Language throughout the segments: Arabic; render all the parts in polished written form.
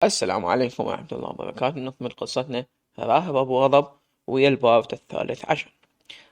السلام عليكم ورحمة الله وبركاته. نكمل قصتنا. راهب أبو غضب ويا البارت الثالث عشر.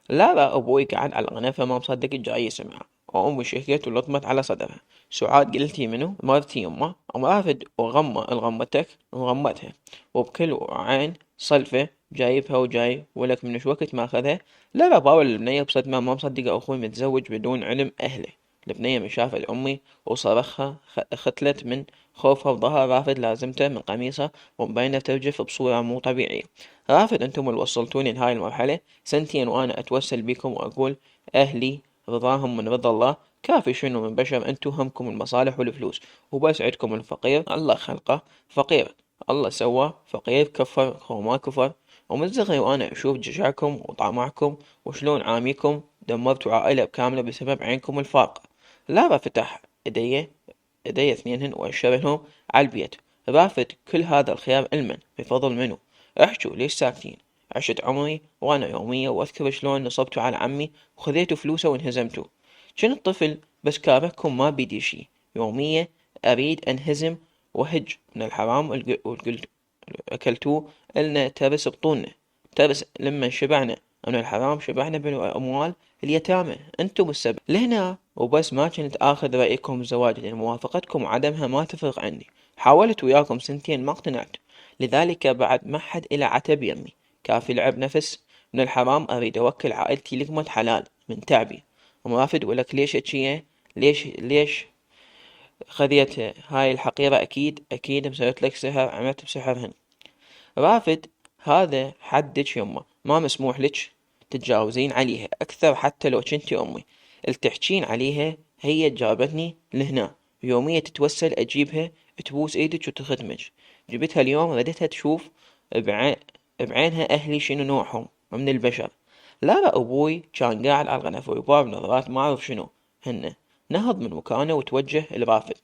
لا رأى أبوي قاعد على الغنفة ما مصدق الجاي يسمعه، وأمي شهقت ولطمت على صدرها. سعاد قلتي منو؟ مرتي يمه. أم رافد الغمتك وغمتها، وبكل عين صلفة جايبها وجاي ولك من وقت ما أخذها. لا رأى باول البنية بصدمة ما مصدقة أخوي متزوج بدون علم أهله. البنية من شافت أمي وصرخها ختلت من خوفها وظهر رافد لازمته من قميصه ومبينة ترجف بصورة مو طبيعية. رافد انتم اللي وصلتوني لهاي المرحلة، سنتين وانا اتوسل بكم واقول اهلي رضاهم من رضا الله، كافي شنو من بشر انتو همكم المصالح والفلوس، وبس عندكم الفقير الله خلقه فقير، الله سواه فقير كفر هو ما كفر. ومن صغري وانا اشوف جشعكم وطمعكم وشلون عاميكم دمرتوا عائلة كاملة بسبب عينكم الفارقة. لارا فتح ايدي اثنينهن واشرهن على البيت. رافد كل هذا الخيار علما بفضل منو؟ احجوا ليش ساكتين؟ عشت عمري وانا يومية واذكر شلون نصبتوا على عمي وخذيتوا فلوسه وانهزمتوا. كنت طفل بس كارهكم ما بيدي شي. يومية اريد انهزم وهج من الحرام والقلت اكلتوه النا ترس بطوننا. ترس لما شبعنا من الحرام شبعنا بالاموال اليتامى. انتم السبب لهنا وبس. ما كنت اخذ رايكم بزواج لان موافقتكم وعدمها ما تفرق عني. حاولت وياكم سنتين ما اقتنعت، لذلك بعد ما حد إلى عتب يمي. كافي لعب نفس من الحرام. أريد أوكل عائلتي لقمة حلال من تعبي. مرافد ولك ليش اتشيه؟ ليش خذيت هاي الحقيرة؟ أكيد مسويت لك سحر، عملت بسحرهن. رافد هذا حدك يمه، ما مسموح لك تتجاوزين عليها أكثر حتى لو كنتي أمي. التحجين عليها هي جابتني لهنا، يومية تتوسل أجيبها تبوس إيدك وتخدمك. جبتها اليوم ردتها تشوف بعين بعينها أهلي شنو نوعهم من البشر. لا أبوي كان قاعد على الغنفة ويباب نظرات ما أعرف شنو هن. نهض من مكانه وتوجه لرافد.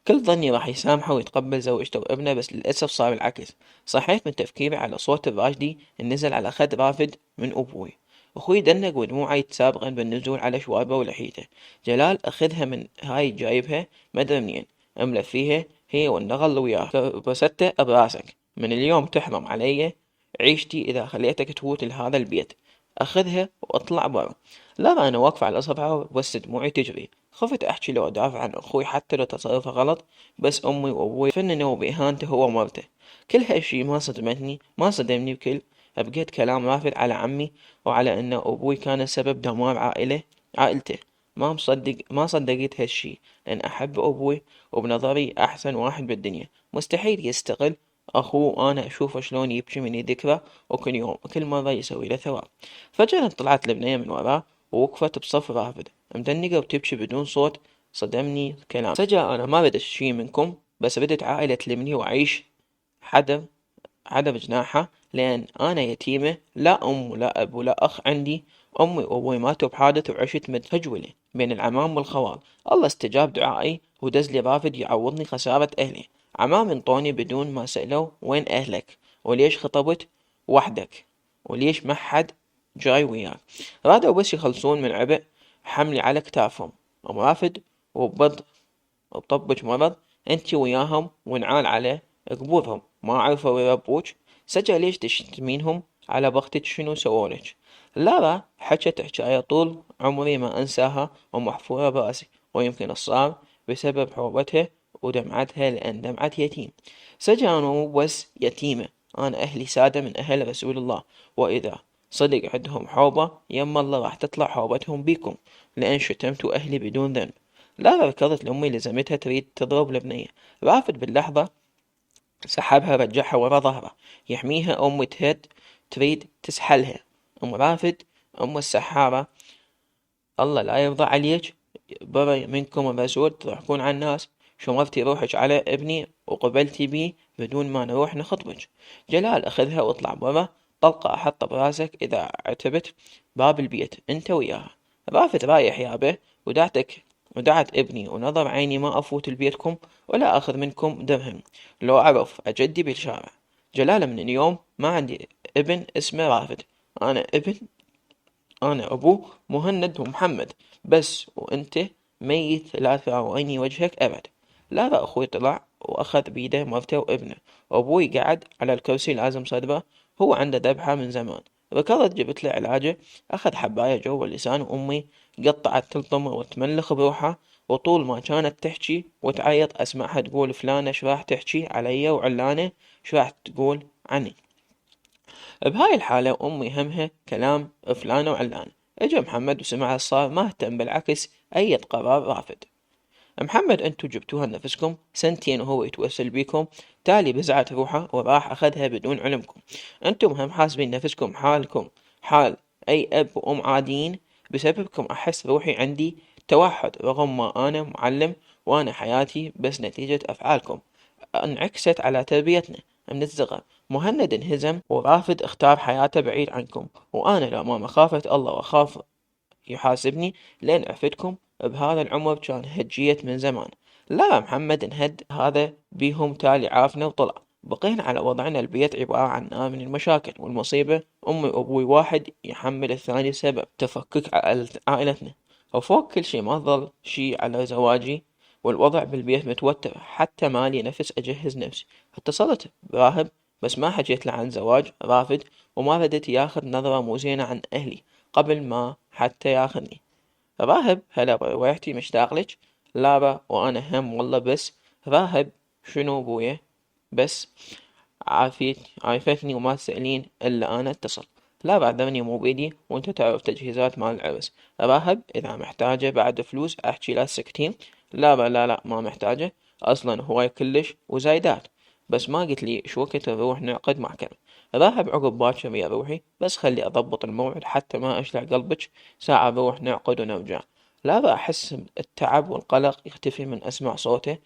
كل ظني راح يسامحه ويتقبل زوجته وابنه، بس للأسف صار العكس. صحيت من تفكيري على صوت الراشدي النزل على خد رافد من أبوي. أخوي دنق ودموعه يتسابقن بالنزول على شواربه ولحيته. جلال أخذها من هاي جايبها مدري منين، املى فيها هي والنغل وياه بسته براسك. من اليوم تحرم علي عيشتي إذا خليتك تفوت لهذا البيت. أخذها وأطلع برا. لا أنا واقفة على صفحة بس دموعي تجري. خفت أحكي لو أدافع عن أخوي حتى لو تصرفه غلط، بس أمي وأبوي فننوا بإهانته هو ومرته. كل هالشي ما صدمني بكل. بقيت كلام رافض على عمي وعلى أن أبوي كان سبب دمار عائلته. ما صدقت هالشي، لأن أحب أبوي وبنظري أحسن واحد بالدنيا. مستحيل يستغل أخوه. أنا أشوفه شلون يبكي مني ذكرى، وكل يوم وكل مرة يسوي له ثواب. فجأة طلعت البنية من وراه ووقفت بصف رافد مدنقة وتبكي بدون صوت. صدمني الكلام. سجأ أنا ما بدت شي منكم، بس بدت عائلة تلمني وأعيش حدب جناحها، لأن أنا يتيمة لا أم ولا أب ولا أخ عندي. أمي وأبوي ماتوا بحادث وعشت متهجولة بين العمام والخوال. الله استجاب دعائي ودز لي رافد يعوضني خسارة أهلي. عمام انطوني بدون ما سألوا وين أهلك وليش خطبت وحدك وليش ما حد جاي وياك. رادوا بس يخلصون من عبء حملي على كتافهم. أم رافد وبطبج مرض انتي وياهم ونعال على قبورهم ما عرفوا يربوك. سجى ليش تشتمينهم على بختك شنو سوولك؟ لارا حكت حكاية طول عمري ما انساها ومحفورة براسي، ويمكن الصار بسبب حربتها ودمعتها، لأن دمعة يتيم. سجى أنا مو بس يتيمة، أنا أهلي سادة من أهل رسول الله، وإذا صدق عندهم حوبة يم الله راح تطلع حوبتهم بيكم، لأن شتمتوا أهلي بدون ذنب. لا ركضت لأمي لزمتها تريد تضرب البنية. رافد باللحظة سحبها رجعها ورا ظهره يحميها. أم تهد تريد تسحلها. أم رافد أم السحارة الله لا يرضى عليك، برا منكم الرسول تضحكون على الناس. شمرتي روحك على ابني وقبلتي بيه بدون ما نروح نخطبك. جلال أخذها واطلع برا. طلقة أحطها براسك إذا عتبت باب البيت أنت وياها. رافد رايح يابه ودعت ابني ونظر عيني ما أفوت لبيتكم ولا أخذ منكم درهم لو أعرف أجدي بالشارع. جلال من اليوم ما عندي ابن اسمه رافد. أنا ابن أنا أبوه مهند ومحمد بس، وأنت ميت لا تراويني وجهك أبد. لا أخوي طلع وأخذ بيده مرته وابنه، وأبوي قعد على الكرسي لازم صدره، هو عنده ذبحة من زمان. ركضت جبت له علاجه، أخذ حباية جوا اللسان، وأمي قطعت تلطمه وتملخ بروحها، وطول ما كانت تحكي وتعيط أسمعها تقول فلانة ايش راح تحكي علي، وعلانة ايش راح تقول عني. بهاي الحالة أمي همها كلام فلانة وعلانة. اجا محمد وسمع الصار، ما اهتم، بالعكس أيد قرار رافض. محمد انتو جبتوها لنفسكم سنتين وهو يتوسل بيكم، تالي بزعت روحه وراح اخذها بدون علمكم. انتم هم حاسبين نفسكم حالكم حال اي اب وام عاديين، بسببكم احس روحي عندي توحد، رغم ما انا معلم وانا حياتي بس نتيجة افعالكم انعكست على تربيتنا من الصغر. مهند انهزم ورافد اختار حياته بعيد عنكم، وانا لما مخافة الله واخاف يحاسبني لين عفتكم بهذا العمر كان هجيت من زمان. لا محمد انهد هذا بيهم تالي عافنا وطلع، بقينا على وضعنا. البيت عبارة عن نوع من المشاكل والمصيبة، أمي وأبوي واحد يحمل الثاني سبب تفكك عائلتنا، وفوق كل شي ما ظل شي على زواجي، والوضع بالبيت متوتر، حتى مالي نفس أجهز نفسي. اتصلت براهب بس ما حكيت له عن زواج، رافض، وما بدت ياخذ نظرة مو زينة عن أهلي قبل ما حتى ياخذني. راهب هلا رويحتي مشتاق لك. لابا وانا هم والله، بس راهب شنو بويه؟ بس عايفتني وما تسألين الا انا اتصل. لا بعذرني مو بيدي، وانت تعرف تجهيزات مال العرس. راهب اذا محتاجة بعد فلوس احكي لا تسكتين. لا ما محتاجة، اصلا هواي كلش وزايدات، بس ما قلت لي شو وقت نروح نعقد محكمة. راهب عقب باكر يا روحي، بس خلي اضبط الموعد حتى ما اشلع قلبك، ساعة نروح نعقد ونرجع. لا أحس التعب والقلق يختفي من أسمع صوته.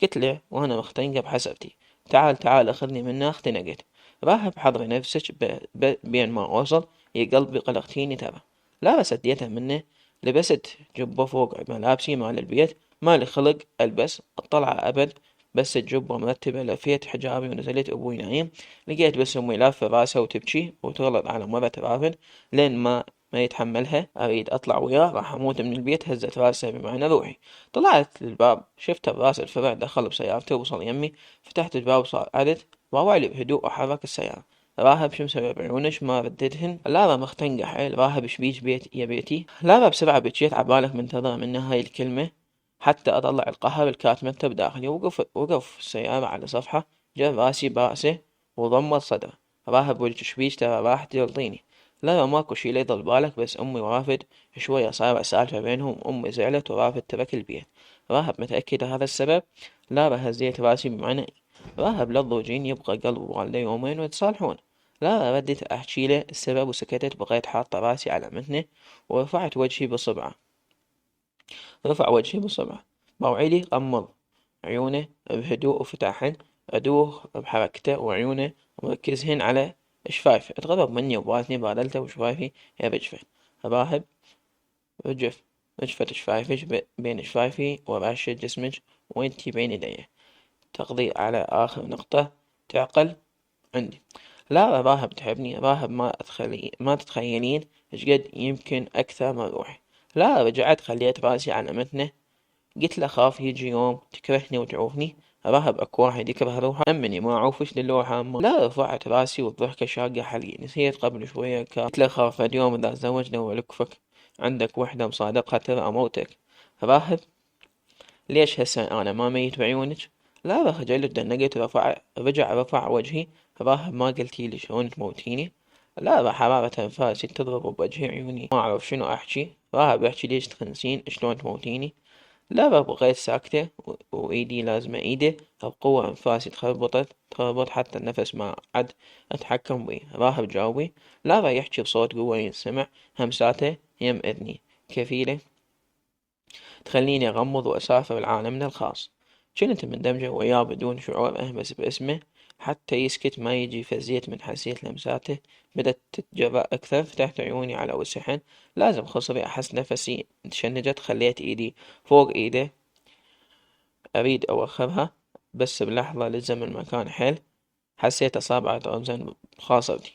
قلت له وأنا مختنقة بحسبتي، تعال أخذني منه. اختنقت. راهب حضري نفسك بين ما أوصل، يا قلبي قلقتيني ترى. لا بس اديتها منه، لبست جبة فوق ملابسي مال البيت، مالي خلق ألبس الطلعة أبد، بس الجبة مرتبة، لفيت حجابي ونزلت. أبوي نايم، لقيت بس أمي لافة راسها وتبكي وتغلط على مرة رافد، لين ما يتحملها أريد أطلع وياه، راح أموت من البيت. هزت راسها بمعنى روحي. طلعت للباب، شفته براس الفرع دخل بسيارته وصل يمي. فتحت الباب وصعدت، روع لي بهدوء وحرك السيارة. راهب شو مسوي بعيونش؟ ما رددهن. لارا مختنقة حيل. راهب شبيج بيت يا بيتي؟ لارا بسرعة بجيت عبالك منتظرة منها هاي الكلمة حتى أطلع القهر الكاتمته بداخلي. وقف السيارة على صفحة، جر راسي براسه وضمت صدره. راهب ولج شبيج ترى راح ترضيني. لا ماكو شي لا يضل بالك، بس أمي ورافد شوية صار سالفة بينهم، أمي زعلت ورافد ترك البيت. راهب متأكد هذا السبب؟ لا هزيت راسي بمعنى راهب للضوجين يبقى قلب والده يومين ويتصالحون. لا ردت أحكي له السبب وسكتت، بقيت حاطة راسي على متنه ورفعت وجهي بصبعه. رفع وجهي بصبعه. موعلي غمض عيونه بهدوء وفتحهن، أدوه بحركته وعيونه مركزهن على شفايفي. اتغضب مني وبالتني بادلته وشفايفي يا بجفه. راهب رجفت شفايفك بين شفايفي وراشة جسمك وانتي بين ايدي، تقضي على آخر نقطة تعقل عندي. لا راهب تحبني، راهب ما تتخيلين شقد يمكن أكثر من روحي. لا رجعت خليت راسي على متنه، قلت له خاف يجي يوم تكرهني وتعوفني. راهب اكو واحد يكره روحه امني ما اعوفش للوحة. لا رفعت راسي والضحكة شاقة حلقي. نسيت قبل شوية قلت له خاف اليوم اذا تزوجنا ولكفك عندك وحدة مصادقة ترى اموتك. راهب ليش هسه انا ما ميت بعيونك؟ لا خجلت دنقت رفع وجهي. راهب ما قلتي لي شلون تموتيني؟ لا حرارة انفاسي تضرب بوجهي، عيوني ما اعرف شنو احكي. راهب احكي ليش تخنسين شلون تموتيني؟ لا بقيت ساكتة وإيدي لازمة إيده بقوة. أنفاسي تخربط حتى النفس ما عاد أتحكم بيه. راهب جاوبي. لا يحكي بصوت قوة ينسمع، همساته يم إذني كفيلة تخليني أغمض وأسافر لعالمنا الخاص. كنت مندمجة وياه بدون شعور، أهمس باسمه حتى يسكت، ما يجي فزيت من حسية لمساته. بدت تتجرأ أكثر، فتحت عيوني على وسحن لازم خصري أحس نفسي تشنجت. خليت إيدي فوق إيده أريد أوخرها، بس بلحظة لزم المكان حيل، حسيت أصابع تغمزن بخاصرتي.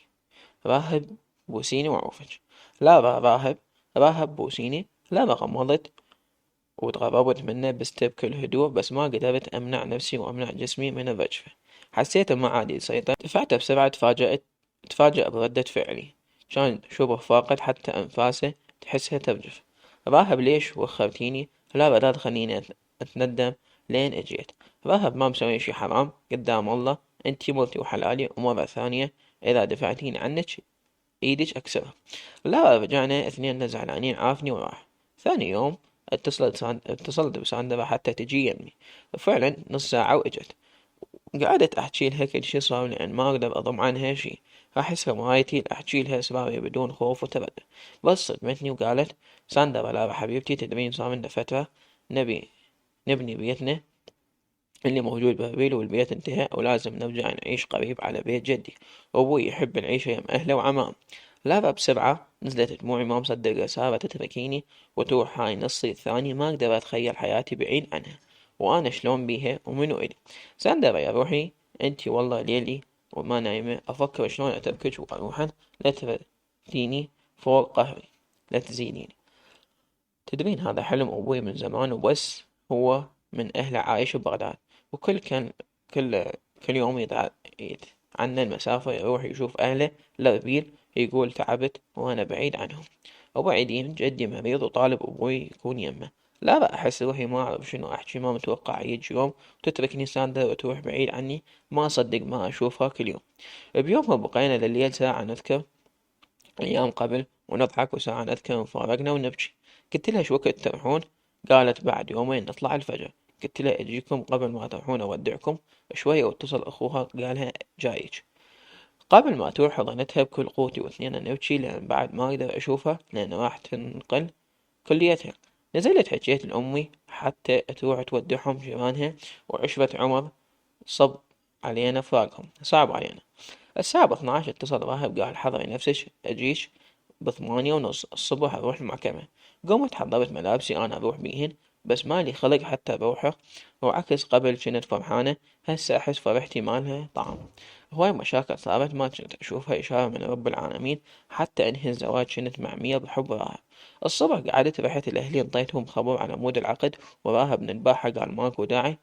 راهب بوسيني وعوفج. لا راهب بوسيني. لا غمضت وتغربت منه بكل هدوء، بس ما قدرت أمنع نفسي وأمنع جسمي من الرجفة. حسيته ما عاد يسيطر، دفعت بسرعة. تفاجأ بردة فعلي، كان شبه فاقد حتى أنفاسه، تحسها ترجف. راهب ليش وخرتيني؟ لا بدأت تخليني أتندم لين أجيت. راهب ما مسوي شي حرام قدام الله، انتي مرتي وحلالي، ومرة ثانية إذا دفعتيني عنك ايدك اكسرها. لا، رجعنا اثنين زعلانين، عافني وراح. ثاني يوم اتصلت بساندرا حتى تجي يمي، وفعلا نص ساعة واجت. قعدت احكي لها كل شي صار، لان ما اقدر اضم عنها شي. احس مرايتي احكي لها اسراري بدون خوف وتردد. بس صدمتني وقالت: ساندرا، لا حبيبتي، تدرين صار لنا فترة نبي نبني بيتنا اللي موجود بهبيل، والبيت انتهى ولازم نرجع نعيش قريب على بيت جدي، وأبوي يحب العيشة يم أهله وعمام. لا، بسرعة نزلت دموعي، ما مصدقة سارة تتركيني وتروح. هاي نصي الثاني، ما أقدر أتخيل حياتي بعيد عنها، وأنا شلون بيها ومنو إلي. ساندرا يا روحي، انتي والله ليلي وما نايمة أفكر شلون أتركك وأروحن. لا ترديني فوق قهري، لا تزيديني. تدرين هذا حلم أبوي من زمان، وبس هو من أهله عايش ببغداد، وكل كان كل كل يوم عنا المسافة يروح يشوف أهله الأربيل. يقول: تعبت وأنا بعيد عنهم. وبعدين جدي مريض وطالب أبوي يكون يمه. لا بقى أحس روحي ما أعرف شنو أحكي، ما متوقع يجي يوم وتتركني ساندرا وتروح بعيد عني. ما أصدق ما أشوفها كل يوم. بيومها بقينا لليل ساعة نذكر أيام قبل ونضحك، وساعة نذكر مفارقنا ونبكي. قلت لها: شو وقت تروحون؟ قالت: بعد يومين نطلع الفجر. قلت لها: أجيكم قبل ما تروحون أودعكم شوية. واتصل أخوها قالها: جايج. قبل ما تروح حضنتها بكل قوتي، واثنين نبكي، لأن بعد ما أقدر أشوفها لأن راح تنقل كليتها. نزلت حكيت لأمي حتى تروح تودعهم جيرانها، وعشرة عمر صب علينا فراقهم، صعب علينا. الساعة ب12 اتصل راهب قال: حضري نفسك أجيش ب8:30 الصبح أروح المحكمة. قمت حضرت ملابسي أنا أروح بيهن، بس مالي خلق حتى أروحه. وعكس قبل كنت فرحانة، هسه أحس فرحتي مالها طعم. هواي مشاكل صارت ما كنت أشوفها إشارة من رب العالمين، حتى أنهي الزواج كنت معمية بحب راهب. الصبح قعدت رحت الأهلي، انطيتهم خبر على مود العقد، وراهب من الباحة قال: ماكو داعي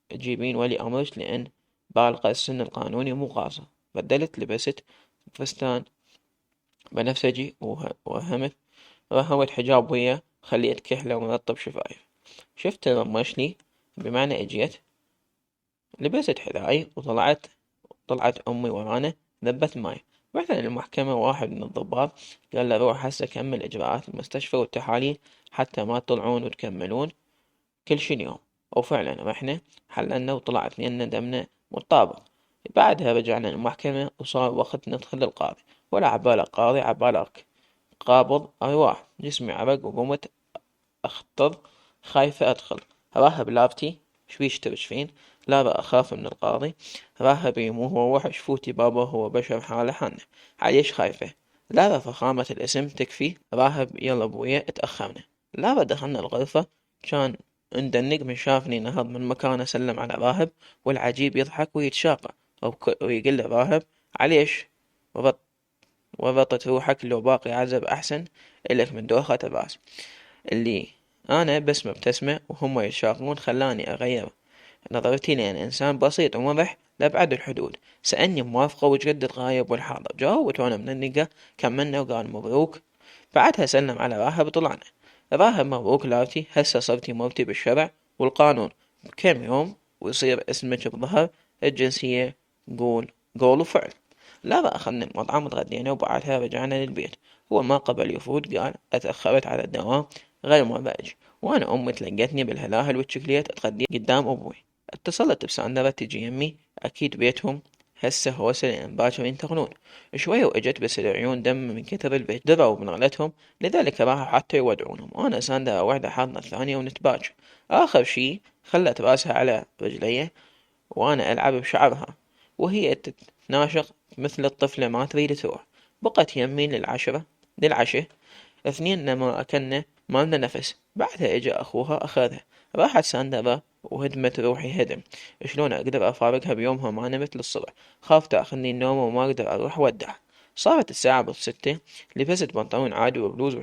تجيبين ولي أمرك، لأن بالغة السن القانوني مو قاصر. بدلت لبست فستان بنفسجي، وهمت حجاب وياه، خليت كحلة ومرطب شفايف. شفت رمشلي، بمعنى اجيت. لبست حذائي طلعت أمي ورانا، ذبت ماي. رحنا للمحكمة. واحد من الضباط قال له: روح هسه كمل إجراءات المستشفى والتحاليل حتى ما تطلعون وتكملون كل شي اليوم. وفعلا رحنا، حللنا وطلع اثنيننا دمنا متطابق. بعدها رجعنا المحكمة، وصار وقت ندخل للقاضي. ولا عبالك قاضي، عبالك قابض أرواح. جسمي عرق وقمت أخطر، خايفة أدخل. راهب لابتي: شويش ترشفين؟ لا بقى أخاف من القاضي. راهبي مو هو وحش، فوتي بابا هو بشر حاله حالنا. عايش خايفة؟ لا بقى فخامة الاسم تكفي. راهب: يلا بويا اتأخرنا. لا بقى دخلنا الغرفة، كان ندنق من شافني نهض من مكانه، سلم على راهب، والعجيب يضحك ويتشاقى ويقول له: راهب عليش وربطت روحك؟ لو باقي عزب أحسن إلك من دوخة الراس. اللي أنا بس مبتسمة وهم يتشاقون خلاني أغير نظرتي، لأن إنسان بسيط ومرح لأبعد الحدود. سألني موافقة وجد الغايب والحاضر. جاوبت وأنا من النقا، كملنا وقال: مبروك. بعدها سلم على راهب وطلعنا. راهب: مبروك لابتي، هسه صرتي مرتي بالشرع والقانون. بكم يوم ويصير اسمك بظهر الجنسية قول وفعل. لا بقى أخذنا المطعم وتغدينا، وبعدها رجعنا للبيت. هو ما قبل يفوت قال: اتأخرت على الدوام، غير ما بأجي. وأنا أمي تلقتني بالهلاهل والشكليت أتغدي قدام أبوي. اتصلت بساندرا تجي يمي، أكيد بيتهم هسه هوسة لأن باكر ينتقلون. شوية وإجت، بس العيون دم من كثر البيت، دروا بنغلتهم، لذلك راحوا حتى يودعونهم. وأنا ساندرا وحدة حاضنة الثانية ونتباكى. آخر شي خلت راسها على رجليه، وأنا ألعب بشعرها وهي تتناشق مثل الطفلة ما تريد تروح. بقت يمي للعشاء. اثنين ما أكلنا مالنا نفس. بعدها اجا أخوها أخذها. راحت ساندرا وهدمت روحي هدم. شلون أقدر أفارقها بيومها؟ ما نمت للصبح، خاف تاخذني النوم وما أقدر أروح ودع. صارت الساعة بالستة، لبست بنطلون عادي وبلوز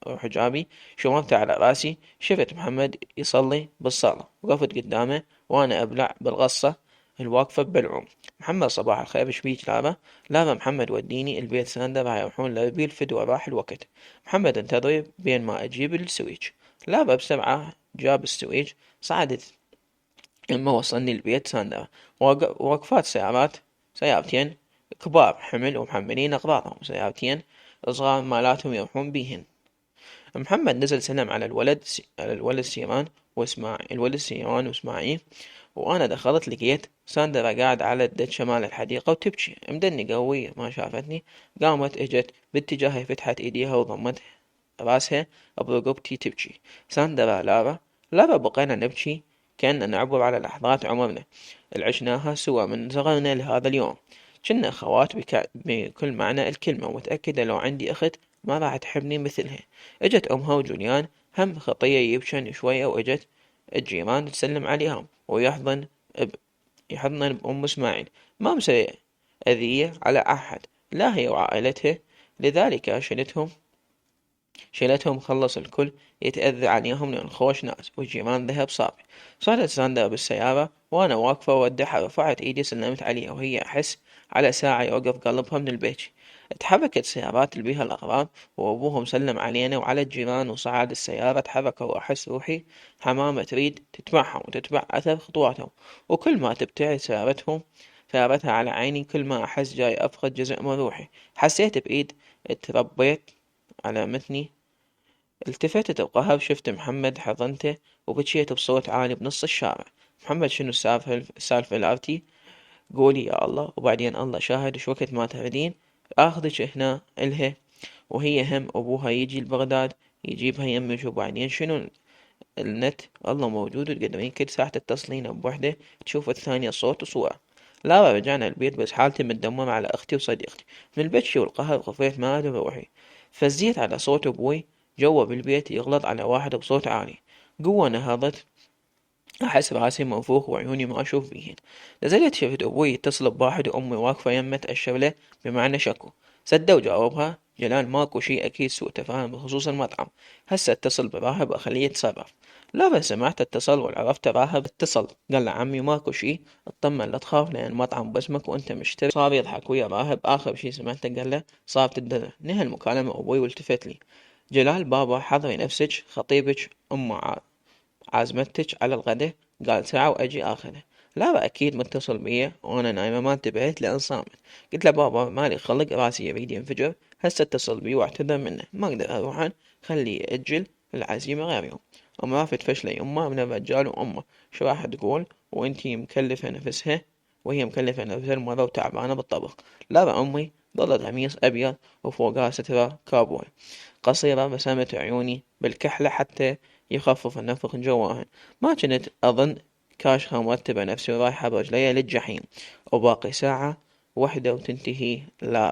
وحجابي، شمرت على راسي، شفت محمد يصلي بالصالة، وقفت قدامه وأنا أبلع بالغصة الواقفة ببلعوم. محمد صباح الخير، ايش بيك لابا؟ لابا محمد وديني البيت ساندر راح يروحون لأبي الفدوة راح الوقت. محمد انتظري بين ما أجيب السويج. لابا بسرعة جاب السويج. صعدت لما وصلني البيت ساندر، وقفات سيارتين كبار حمل ومحملين أغراضهم، سيارتين صغار مالاتهم يروحون بيهن. محمد نزل سلم على الولد سيران وإسماعيل، وأنا دخلت لقيت ساندرا قاعد على الدش مال الحديقة وتبكي مدني قوية. ما شافتني قامت اجت باتجاهي، فتحت ايديها وضمت راسها برقبتي تبكي. ساندرا لارا بقينا نبكي كأننا نعبر على لحظات عمرنا اللي عشناها سوا من صغرنا لهذا اليوم. كنا أخوات بكل معنى الكلمة، ومتأكدة لو عندي أخت ما راح تحبني مثلها. اجت أمها وجوليان هم خطية يبشن شوية، وإجت الجيران تسلم عليهم، يحضن بأم إسماعيل. ما مسوي أذية على أحد، لا هي وعائلتها، لذلك شيلتهم خلص الكل يتأذى عليهم لأن خوش ناس، والجيران ذهب صافي. صارت ساندرا بالسيارة وأنا واقفة وودعها، رفعت إيدي سلمت عليها وهي أحس على ساعة يوقف قلبها من البكي. اتحركت سيارات اللي بيها الأغراض، وأبوهم سلم علينا وعلى الجيران وصعد السيارة. تحركوا وأحس روحي حمامة تريد تتبعهم وتتبع أثر خطواتهم، وكل ما تبتعد سيارتها على عيني كل ما أحس جاي أفقد جزء من روحي. حسيت بإيد اتربيت على متني. التفتت بقهر شفت محمد، حضنته وبكيت بصوت عالي بنص الشارع. محمد شنو السالفة العرتي؟ قولي يا الله، وبعدين الله شاهد وش وقت ما تردين اخذك هنا الها، وهي هم ابوها يجي لبغداد يجيبها يمك، وبعدين شنو النت الله موجود وتقدرين كل ساعة تتصلين بوحدة تشوف الثانية صوت وصورة. لا، رجعنا البيت بس حالتي متدمرة على أختي وصديقتي من البكي والقهر، وخفيت ما أدري روحي. فزيت على صوت أبوي جوا بالبيت يغلط على واحد بصوت عالي. قوة نهضت، أحس راسي منفوخ وعيوني ما أشوف بيهن. نزلت شفت أبوي يتصل بواحد وأمي واقفة يمه تأشر له بمعنى شكو. سدة وجاوبها جلال ماكو شي، أكيد سوء تفاهم بخصوص المطعم. هسه اتصل براهب أخليه يتصرف. لا بس سمعت اتصل وعرفت راهب اتصل قال له عمي ماكو شي، اطمن لا تخاف لأن المطعم باسمك وأنت مشتري. صار يضحك ويا راهب. آخر شي سمعته قال له صار تدري. نهى المكالمة أبوي والتفت لي. جلال بابا حضري نفسك، خطيبك عازمتك على الغدا، قال ساعة وأجي آخذه. لا أكيد متصل بيا وأنا نايمة ما انتبهت لأن صامت. قلت له بابا مالي خلق راسي يريد ينفجر، هسه اتصل بي واعتذر منه، ما أقدر أروح خليه يأجل العزيمة غير يوم. أم رافت فشلة يمه من الرجال وأمه، شو راح تقول وانتي مكلفة نفسها وهي مكلفة نفسها المرة وتعبانة بالطبخ. لا أمي ظلت قميص أبيض وفوقها سترة كابوي قصيرة، مسامت عيوني بالكحلة حتى يخفف النفخ جواهن. ما كنت أظن كاشخة مرتبة نفسي ورايحة برجليا للجحيم، وباقي ساعة وحدة وتنتهي. لا